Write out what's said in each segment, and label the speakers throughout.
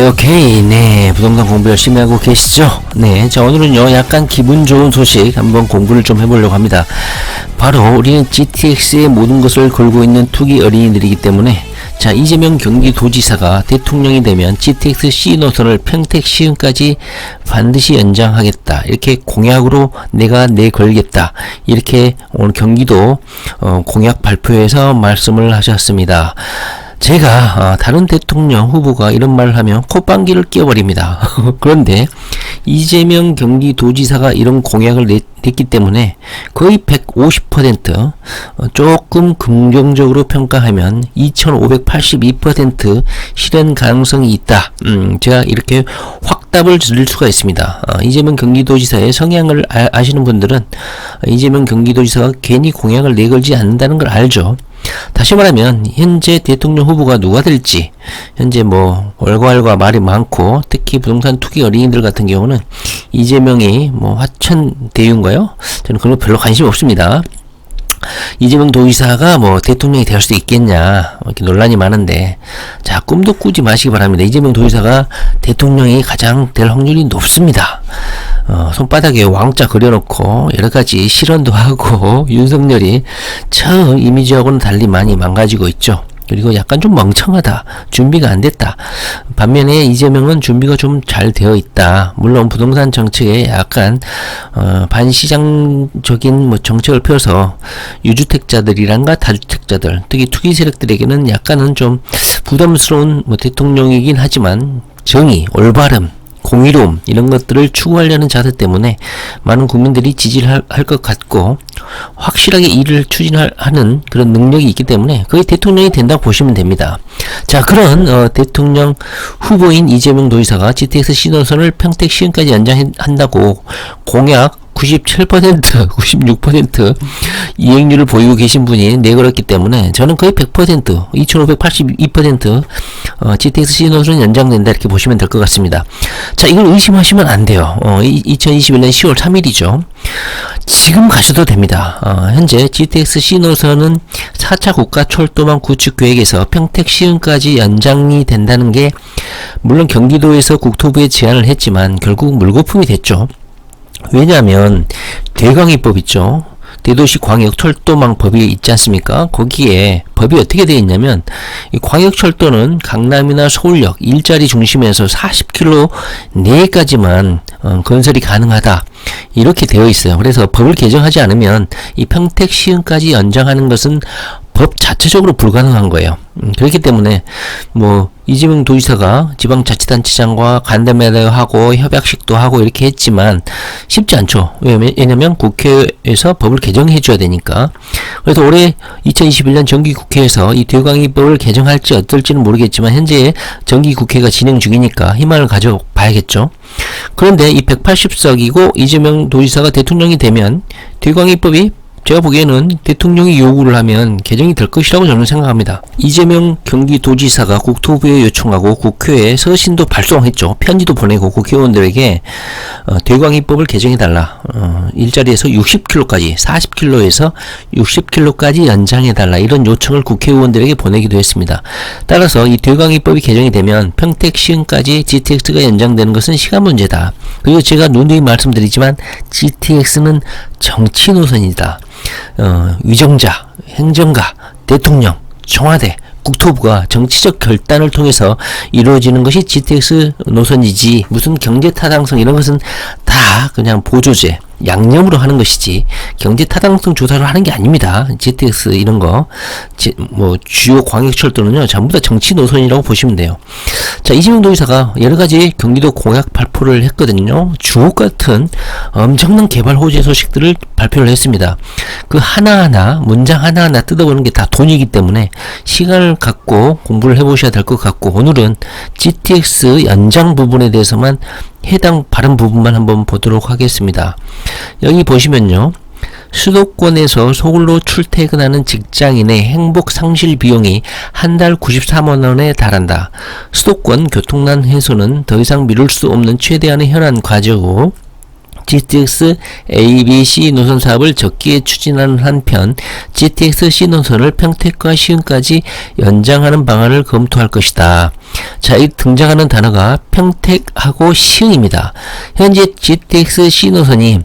Speaker 1: 오케이. 네, 부동산 공부 열심히 하고 계시죠? 네, 자, 오늘은요, 약간 기분 좋은 소식 한번 공부를 좀 해보려고 합니다. 바로 우리는 GTX의 모든 것을 걸고 있는 투기 어린이들이기 때문에, 자, 이재명 경기도지사가 대통령이 되면 GTX C 노선을 평택 시흥까지 반드시 연장하겠다, 이렇게 공약으로 내가 내걸겠다, 이렇게 오늘 경기도 공약 발표에서 말씀을 하셨습니다. 제가 다른 대통령 후보가 이런 말을 하면 콧방귀를 뀌어버립니다. 그런데 이재명 경기도지사가 이런 공약을 냈기 때문에 거의 150% 조금 긍정적으로 평가하면 2582% 실현 가능성이 있다. 제가 이렇게 확답을 드릴 수가 있습니다. 이재명 경기도지사의 성향을 아시는 분들은 이재명 경기도지사가 괜히 공약을 내걸지 않는다는 걸 알죠. 다시 말하면 현재 대통령 후보가 누가 될지, 현재 뭐 월과월과 말이 많고 특히 부동산 투기 어린이들 같은 경우는 이재명이 뭐 화천대유인가요? 저는 그런 거 별로 관심 없습니다. 이재명 도지사가 뭐 대통령이 될 수 있겠냐, 이렇게 논란이 많은데, 자, 꿈도 꾸지 마시기 바랍니다. 이재명 도지사가 대통령이 가장 될 확률이 높습니다. 손바닥에 왕자 그려놓고 여러가지 실언도 하고 윤석열이 처음 이미지하고는 달리 많이 망가지고 있죠. 그리고 약간 좀 멍청하다, 준비가 안 됐다. 반면에 이재명은 준비가 좀 잘 되어 있다. 물론 부동산 정책에 약간 반시장적인 뭐 정책을 펴서 유주택자들이란가 다주택자들, 특히 투기 세력들에게는 약간은 좀 부담스러운 뭐 대통령이긴 하지만 정의, 올바름, 공의로움 이런 것들을 추구하려는 자세 때문에 많은 국민들이 지지를 할 것 같고, 확실하게 일을 추진하는 그런 능력이 있기 때문에 거의 대통령이 된다고 보시면 됩니다. 자, 그런 대통령 후보인 이재명 도지사가 GTX 신호선을 평택 시흥까지 연장한다고 공약 97%, 96% 이행률을 보이고 계신 분이 내걸었기 때문에 저는 거의 100%, 2582% GTX 신호선은 연장된다, 이렇게 보시면 될 것 같습니다. 자, 이걸 의심하시면 안 돼요. 2021년 10월 3일이죠. 지금 가셔도 됩니다. 현재 GTX 신호선은 4차 국가철도망 구축 계획에서 평택 시흥까지 연장이 된다는 게 물론 경기도에서 국토부에 제안을 했지만 결국 물거품이 됐죠. 왜냐하면 대광이법 있죠. 대도시 광역 철도망법이 있지 않습니까? 거기에 법이 어떻게 되어 있냐면, 이 광역 철도는 강남이나 서울역 일자리 중심에서 40km 내까지만 건설이 가능하다, 이렇게 되어 있어요. 그래서 법을 개정하지 않으면 이 평택 시흥까지 연장하는 것은 법 자체적으로 불가능한 거예요. 그렇기 때문에 뭐 이재명 도지사가 지방자치단체장과 간담회도 하고 협약식도 하고 이렇게 했지만 쉽지 않죠. 왜냐면 국회에서 법을 개정해 줘야 되니까. 그래서 올해 2021년 정기국회에서 이 대광이법을 개정할지 어떨지는 모르겠지만 현재 정기국회가 진행 중이니까 희망을 가져봐야겠죠. 그런데 이 180석이고 이재명 도지사가 대통령이 되면 대광이법이 제가 보기에는 대통령이 요구를 하면 개정이 될 것이라고 저는 생각합니다. 이재명 경기도지사가 국토부에 요청하고 국회에 서신도 발송했죠. 편지도 보내고 국회의원들에게 대광이법을 개정해달라. 일자리에서 60km까지, 40km에서 60km까지 연장해달라. 이런 요청을 국회의원들에게 보내기도 했습니다. 따라서 이 대광이법이 개정이 되면 평택 시흥까지 GTX가 연장되는 것은 시간 문제다. 그리고 제가 누누이 말씀드리지만 GTX는 정치 노선이다. 위정자, 행정가, 대통령, 청와대, 국토부가 정치적 결단을 통해서 이루어지는 것이 GTX 노선이지, 무슨 경제 타당성 이런 것은 다 그냥 보조제, 양념으로 하는 것이지 경제 타당성 조사를 하는 게 아닙니다. GTX 이런 거, 뭐 주요 광역철도는요 전부 다 정치 노선이라고 보시면 돼요. 자, 이재명 도지사가 여러 가지 경기도 공약 발표를 했거든요. 주옥 같은 엄청난 개발 호재 소식들을 발표를 했습니다. 그 하나하나, 문장 하나하나 뜯어보는 게 다 돈이기 때문에 시간을 갖고 공부를 해보셔야 될 것 같고, 오늘은 GTX 연장 부분에 대해서만 해당 발음 부분만 한번 보도록 하겠습니다. 여기 보시면요, 수도권에서 서울로 출퇴근하는 직장인의 행복 상실 비용이 한 달 94만 원에 달한다. 수도권 교통난 해소는 더 이상 미룰 수 없는 최대한의 현안 과제고 GTX A, B, C 노선 사업을 적기에 추진하는 한편 GTX C 노선을 평택과 시흥까지 연장하는 방안을 검토할 것이다. 자, 이 등장하는 단어가 평택하고 시흥입니다. 현재 GTX C 노선이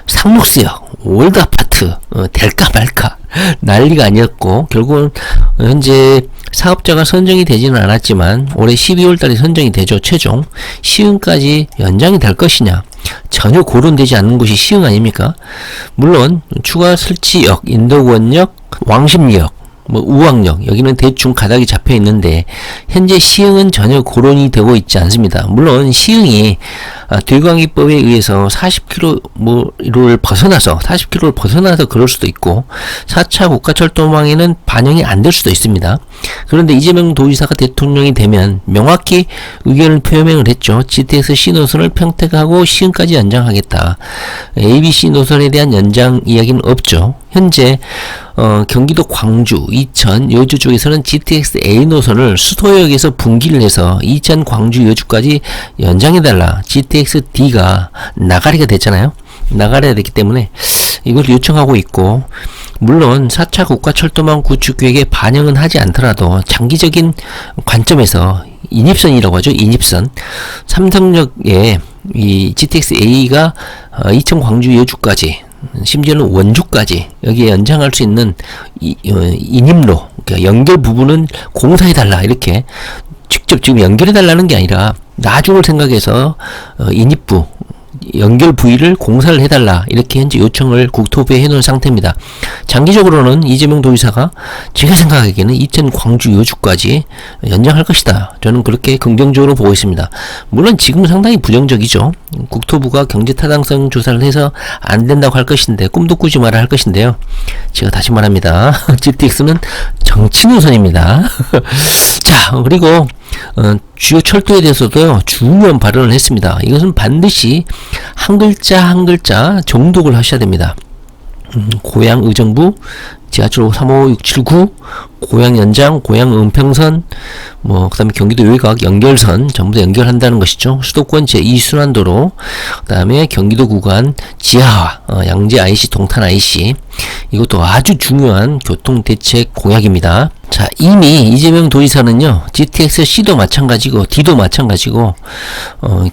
Speaker 1: 상록수역, 월드아파트 될까 말까 난리가 아니었고 결국은 현재 사업자가 선정이 되지는 않았지만 올해 12월 달에 선정이 되죠. 최종 시흥까지 연장이 될 것이냐, 전혀 고론되지 않는 곳이 시흥 아닙니까? 물론 추가 설치역, 인덕원역, 왕십리역, 우왕역, 여기는 대충 가닥이 잡혀 있는데 현재 시흥은 전혀 고론이 되고 있지 않습니다. 물론 시흥이 대광이법에 의해서 40km를 벗어나서 그럴 수도 있고 4차 국가철도망에는 반영이 안 될 수도 있습니다. 그런데 이재명 도지사가 대통령이 되면 명확히 의견을 표명을 했죠. GTX C 노선을 평택하고 시흥까지 연장하겠다. ABC 노선에 대한 연장 이야기는 없죠. 현재 경기도 광주, 이천, 여주 쪽에서는 GTX A 노선을 수도역에서 분기를 해서 이천, 광주, 여주까지 연장해달라. GTX D가 나가리가 됐잖아요. 나가리가 됐기 때문에 이걸 요청하고 있고, 물론 4차 국가철도망 구축계획에 반영은 하지 않더라도 장기적인 관점에서 인입선이라고 하죠. 인입선. 삼성역에 이 GTX A가 이천, 광주, 여주까지, 심지어는 원주까지 여기에 연장할 수 있는 인입로, 그러니까 연결 부분은 공사해달라, 이렇게 직접 지금 연결해달라는 게 아니라 나중을 생각해서 인입부, 연결 부위를 공사를 해달라, 이렇게 현재 요청을 국토부에 해놓은 상태입니다. 장기적으로는 이재명 도지사가 제가 생각하기에는 이천, 광주, 여주까지 연장할 것이다. 저는 그렇게 긍정적으로 보고 있습니다. 물론 지금은 상당히 부정적이죠. 국토부가 경제 타당성 조사를 해서 안 된다고 할 것인데, 꿈도 꾸지 마라 할 것인데요. 제가 다시 말합니다. GTX는 정치 노선입니다. 자, 그리고 주요 철도에 대해서도요, 중요한 발언을 했습니다. 이것은 반드시 한 글자 한 글자 정독을 하셔야 됩니다. 고양 의정부, 지하철 35679, 고양 연장, 고양 은평선, 그 다음에 경기도 외곽 연결선 전부 다 연결한다는 것이죠. 수도권 제2순환도로, 그 다음에 경기도 구간 지하화, 양재 IC, 동탄 IC, 이것도 아주 중요한 교통대책 공약입니다. 자, 이미 이재명 도지사는요, GTX C도 마찬가지고 D도 마찬가지고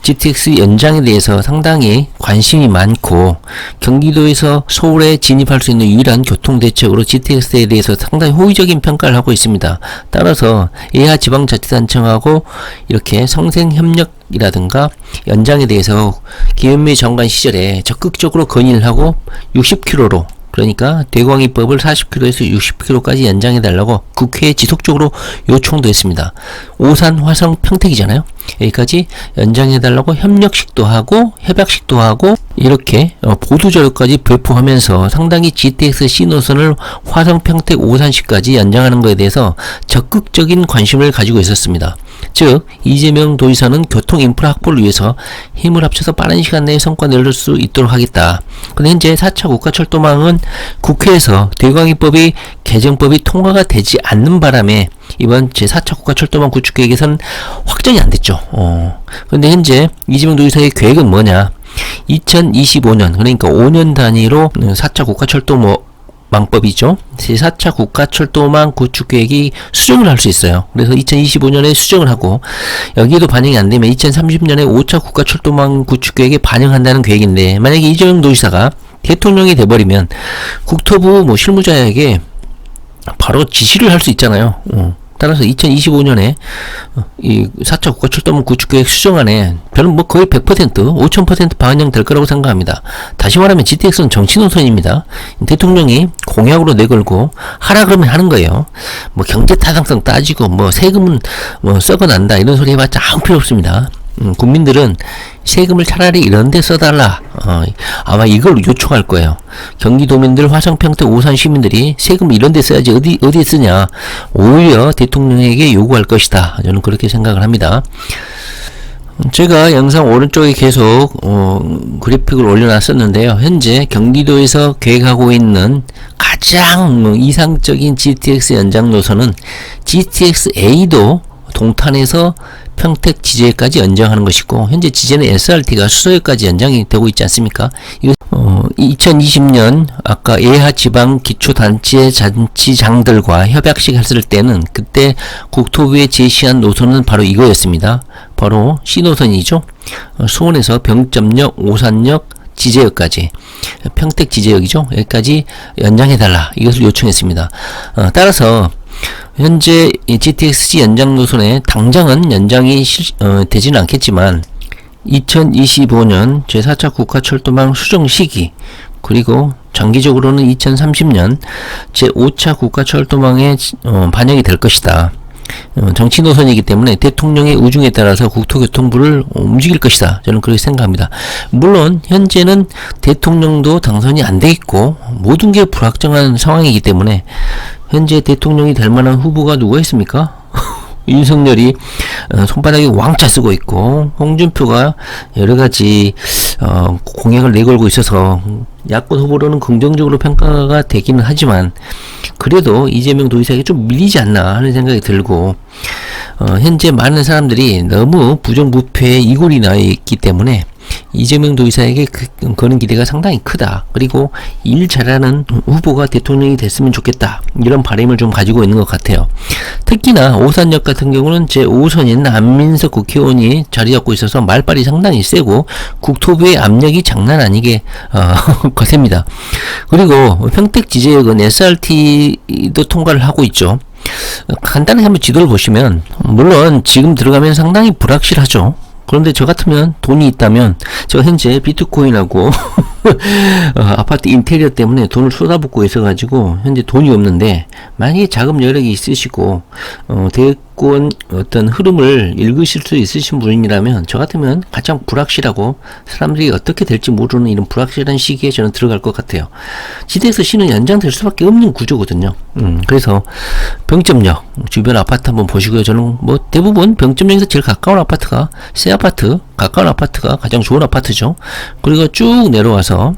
Speaker 1: GTX 연장에 대해서 상당히 관심이 많고, 경기도에서 서울에 진입할 수 있는 유일한 교통대책으로 GTX에 대해서 상당히 호의적인 평가를 하고 있습니다. 따라서 예하 지방자치단청하고 이렇게 성생협력이라든가 연장에 대해서 김현미 장관 시절에 적극적으로 건의를 하고 60km로, 그러니까 대광이법을 40km에서 60km까지 연장해달라고 국회에 지속적으로 요청도 했습니다. 오산, 화성, 평택이잖아요. 여기까지 연장해달라고 협력식도 하고 협약식도 하고 이렇게 보도자료까지 배포하면서 상당히 GTX C 노선을 화성, 평택, 오산시까지 연장하는 것에 대해서 적극적인 관심을 가지고 있었습니다. 즉 이재명 도지사는 교통 인프라 확보를 위해서 힘을 합쳐서 빠른 시간 내에 성과 낼 수 있도록 하겠다. 근데 현재 4차 국가철도망은 국회에서 대광이법이 개정법이 통과가 되지 않는 바람에 이번 제4차 국가철도망 구축계획에서는 확정이 안 됐죠. 근데 현재 이재명 도지사의 계획은 뭐냐? 2025년, 그러니까 5년 단위로 4차 국가철도망법이죠. 제4차 국가철도망 구축계획이 수정을 할 수 있어요. 그래서 2025년에 수정을 하고, 여기에도 반영이 안 되면 2030년에 5차 국가철도망 구축계획에 반영한다는 계획인데, 만약에 이재명 도지사가 대통령이 돼버리면 국토부 실무자에게 바로 지시를 할 수 있잖아요. 따라서 2025년에 이 4차 국가철도망 구축계획 수정안에 저는 거의 100%, 5000% 반영될 거라고 생각합니다. 다시 말하면 GTX는 정치 노선입니다. 대통령이 공약으로 내걸고 하라 그러면 하는 거예요. 경제 타당성 따지고 세금은 썩어난다 이런 소리 해봤자 아무 필요 없습니다. 국민들은 세금을 차라리 이런 데 써달라, 아마 이걸 요청할 거예요. 경기도민들, 화성, 평택, 오산 시민들이 세금 이런 데 써야지 어디에 쓰냐, 오히려 대통령에게 요구할 것이다. 저는 그렇게 생각을 합니다. 제가 영상 오른쪽에 계속 그래픽을 올려놨었는데요. 현재 경기도에서 계획하고 있는 가장 이상적인 GTX 연장 노선은 GTX-A도 동탄에서 평택 지제까지 연장하는 것이고, 현재 지제는 SRT가 수서역까지 연장이 되고 있지 않습니까? 이거 2020년 아까 예하 지방 기초단체 잔치장들과 협약식 했을 때는 그때 국토부에 제시한 노선은 바로 이거였습니다. 바로 C노선이죠. 수원에서 병점역, 오산역, 지제역까지, 평택 지제역이죠. 여기까지 연장해달라, 이것을 요청했습니다. 따라서 현재 GTX-C 연장 노선에 당장은 연장이 되지는 않겠지만 2025년 제4차 국가철도망 수정 시기, 그리고 장기적으로는 2030년 제5차 국가철도망에 반영이 될 것이다. 정치 노선이기 때문에 대통령의 의중에 따라서 국토교통부를 움직일 것이다. 저는 그렇게 생각합니다. 물론 현재는 대통령도 당선이 안 돼 있고 모든 게 불확정한 상황이기 때문에 현재 대통령이 될 만한 후보가 누가 있습니까? 윤석열이 손바닥에 왕자 쓰고 있고, 홍준표가 여러가지 공약을 내걸고 있어서 야권 후보로는 긍정적으로 평가가 되기는 하지만 그래도 이재명 도지사에게 좀 밀리지 않나 하는 생각이 들고, 현재 많은 사람들이 너무 부정부패에 이골이 나 있기 때문에 이재명 도지사에게 거는 기대가 상당히 크다. 그리고 일 잘하는 후보가 대통령이 됐으면 좋겠다, 이런 바람을 좀 가지고 있는 것 같아요. 특히나 오산역 같은 경우는 제5선인 안민석 국회의원이 자리 잡고 있어서 말빨이 상당히 세고 국토부의 압력이 장난 아니게 거셉니다. 그리고 평택 지제역은 SRT도 통과를 하고 있죠. 간단하게 한번 지도를 보시면, 물론 지금 들어가면 상당히 불확실하죠. 그런데 저 같으면 돈이 있다면, 제가 현재 비트코인하고 아파트 인테리어 때문에 돈을 쏟아붓고 있어가지고 현재 돈이 없는데, 만약에 자금 여력이 있으시고 대권 어떤 흐름을 읽으실 수 있으신 분이라면 저 같으면 가장 불확실하고 사람들이 어떻게 될지 모르는 이런 불확실한 시기에 저는 들어갈 것 같아요. GTX-C는 연장될 수밖에 없는 구조거든요. 그래서 병점역 주변 아파트 한번 보시고요. 저는 뭐 대부분 병점역에서 제일 가까운 아파트가 새 아파트, 가까운 아파트가 가장 좋은 아파트죠. 그리고 쭉 내려와서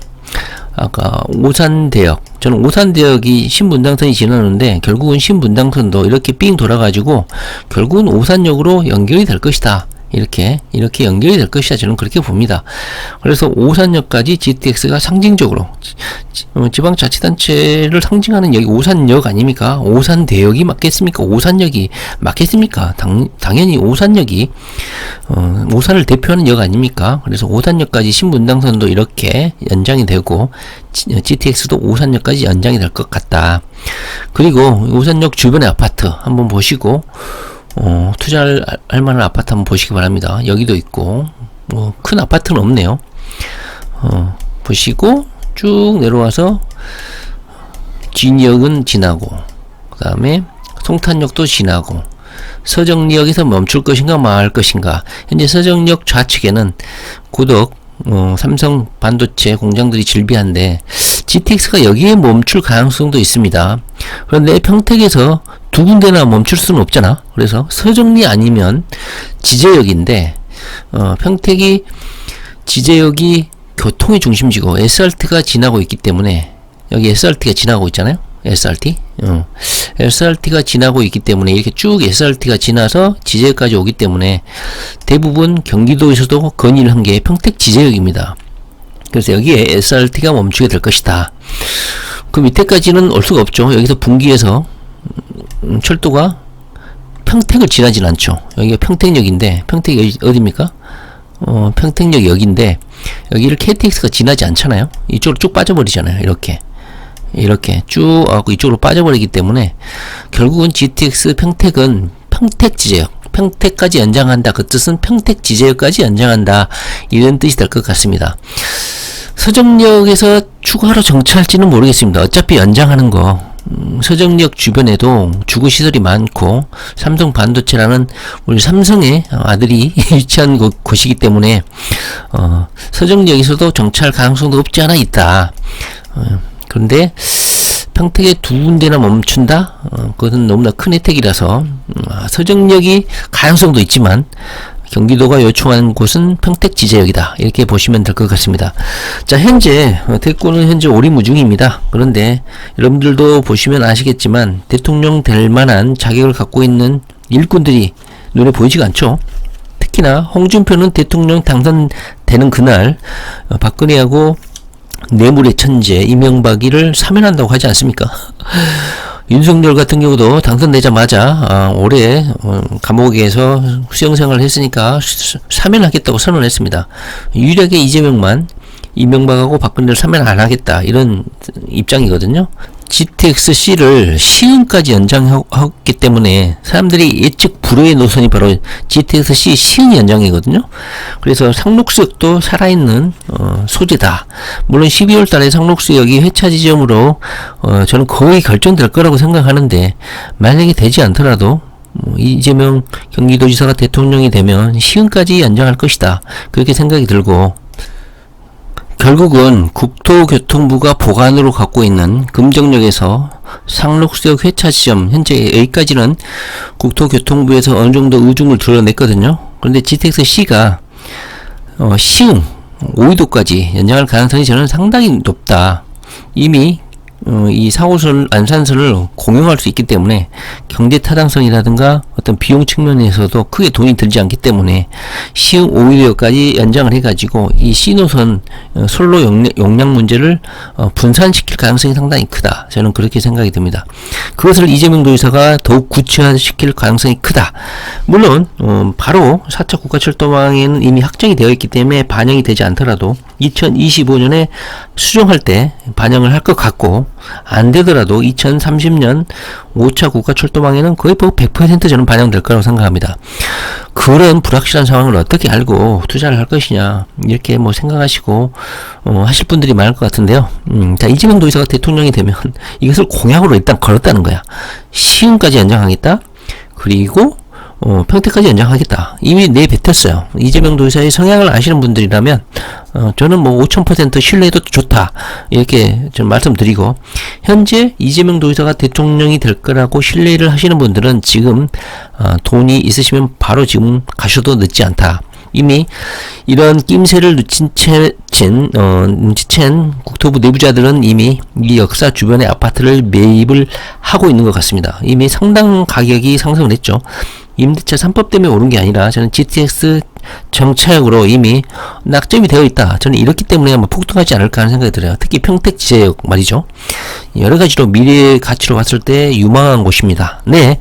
Speaker 1: 아까 오산대역, 저는 오산대역이 신분당선이 지나는데 결국은 신분당선도 이렇게 삥 돌아가지고 결국은 오산역으로 연결이 될 것이다. 이렇게 연결이 될 것이다. 저는 그렇게 봅니다. 그래서 오산역까지 GTX가 상징적으로 지방자치단체를 상징하는 여기 오산역 아닙니까? 오산대역이 맞겠습니까? 오산역이 맞겠습니까? 당연히 오산역이 오산을 대표하는 역 아닙니까? 그래서 오산역까지 신분당선도 이렇게 연장이 되고 GTX도 오산역까지 연장이 될 것 같다. 그리고 오산역 주변의 아파트 한번 보시고 투자할 만한 아파트 한번 보시기 바랍니다. 여기도 있고, 큰 아파트는 없네요. 보시고, 쭉 내려와서, 진역은 지나고, 그 다음에, 송탄역도 지나고, 서정리역에서 멈출 것인가, 말 것인가. 현재 서정역 좌측에는 고덕, 삼성 반도체 공장들이 즐비한데, GTX가 여기에 멈출 가능성도 있습니다. 그런데 평택에서 두 군데나 멈출 수는 없잖아. 그래서 서정리 아니면 지제역인데, 평택이 지제역이 교통의 중심지고 SRT가 지나고 있기 때문에, 여기 SRT가 지나고 있잖아요. SRT가 지나고 있기 때문에 이렇게 쭉 SRT가 지나서 지제역까지 오기 때문에 대부분 경기도에서도 건의를 한 게 평택 지제역입니다. 그래서 여기에 SRT가 멈추게 될 것이다. 그 밑에까지는 올 수가 없죠. 여기서 분기해서 철도가 평택을 지나진 않죠. 여기가 평택역인데, 평택이 어디입니까? 평택역 역인데 여기를 KTX가 지나지 않잖아요. 이쪽으로 쭉 빠져버리잖아요. 이렇게 쭉 하고 이쪽으로 빠져버리기 때문에 결국은 GTX 평택은 평택 지제역, 평택까지 연장한다. 그 뜻은 평택 지제역까지 연장한다. 이런 뜻이 될 것 같습니다. 서정역에서 추가로 정차할지는 모르겠습니다. 어차피 연장하는 거, 서정역 주변에도 주거시설이 많고 삼성 반도체라는 우리 삼성의 아들이 위치한 곳이기 때문에 서정역에서도 정차할 가능성도 없지 않아 있다. 그런데 평택에 두 군데나 멈춘다? 그것은 너무나 큰 혜택이라서 서정역이 가능성도 있지만 경기도가 요청한 곳은 평택 지제역이다. 이렇게 보시면 될 것 같습니다. 자, 현재 대구는 현재 오리무중입니다. 그런데 여러분들도 보시면 아시겠지만 대통령 될 만한 자격을 갖고 있는 일꾼들이 눈에 보이지가 않죠. 특히나 홍준표는 대통령 당선되는 그날 박근혜하고 뇌물의 천재 이명박이를 사면한다고 하지 않습니까? 윤석열 같은 경우도 당선되자마자 올해 감옥에서 수용생활을 했으니까 사면하겠다고 선언했습니다. 유일하게 이재명만 이명박하고 박근혜를 사면 안 하겠다 이런 입장이거든요. GTX-C를 시흥까지 연장했기 때문에 사람들이 예측 불허의 노선이 바로 GTX-C 시흥 연장이거든요. 그래서 상록수역도 살아있는 소재다. 물론 12월 달에 상록수역이 회차 지점으로 저는 거의 결정될 거라고 생각하는데, 만약에 되지 않더라도 이재명 경기도지사가 대통령이 되면 시흥까지 연장할 것이다. 그렇게 생각이 들고, 결국은 국토교통부가 보관으로 갖고 있는 금정역에서 상록수역 회차 지점, 현재 여기까지는 국토교통부에서 어느 정도 의중을 드러냈거든요. 그런데 GTX-C가 시흥, 오이도까지 연장할 가능성이 저는 상당히 높다. 이미 이 4호선 안산선을 공용할 수 있기 때문에 경제 타당성이라든가 어떤 비용 측면에서도 크게 돈이 들지 않기 때문에 시흥 오이도까지 연장을 해가지고 이 C노선 선로 용량 문제를 분산시킬 가능성이 상당히 크다. 저는 그렇게 생각이 듭니다. 그것을 이재명 도지사가 더욱 구체화시킬 가능성이 크다. 물론 바로 4차 국가철도망에는 이미 확정이 되어 있기 때문에 반영이 되지 않더라도 2025년에 수정할 때 반영을 할 것 같고, 안 되더라도 2030년 5차 국가철도망에는 거의 100% 저는 반영될 거라고 생각합니다. 그런 불확실한 상황을 어떻게 알고 투자를 할 것이냐, 이렇게 생각하시고 하실 분들이 많을 것 같은데요. 자, 이재명 도지사가 대통령이 되면 이것을 공약으로 일단 걸었다는 거야. 시흥까지 연장하겠다. 그리고 평택까지 연장하겠다. 이미 내뱉었어요. 이재명 도지사의 성향을 아시는 분들이라면 저는 5000% 신뢰도 좋다. 이렇게 좀 말씀드리고, 현재 이재명 도지사가 대통령이 될 거라고 신뢰를 하시는 분들은 지금 돈이 있으시면 바로 지금 가셔도 늦지 않다. 이미 이런 낌새를 눈치챈 국토부 내부자들은 이미 이 역사 주변의 아파트를 매입을 하고 있는 것 같습니다. 이미 상당 가격이 상승을 했죠. 임대차 3법 때문에 오른 게 아니라 저는 GTX 정차역으로 이미 낙점이 되어 있다. 저는 이렇기 때문에 폭등하지 않을까 하는 생각이 들어요. 특히 평택 지제역 말이죠. 여러 가지로 미래의 가치로 봤을 때 유망한 곳입니다. 네,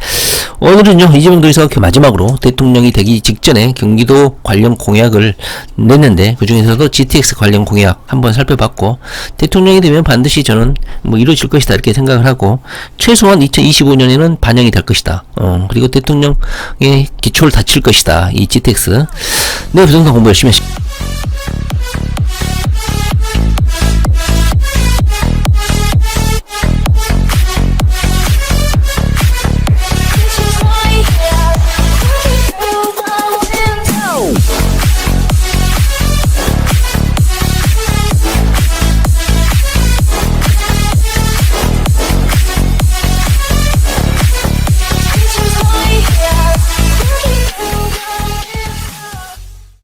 Speaker 1: 오늘은요 이재명 도지사가 마지막으로 대통령이 되기 직전에 경기도 관련 공약을 냈는데, 그 중에서도 GTX 관련 공약 한번 살펴봤고, 대통령이 되면 반드시 저는 이루어질 것이다 이렇게 생각을 하고, 최소한 2025년에는 반영이 될 것이다. 그리고 대통령의 기초를 다칠 것이다. 이 GTX. 네, 부동산 공부 열심히 하십시오.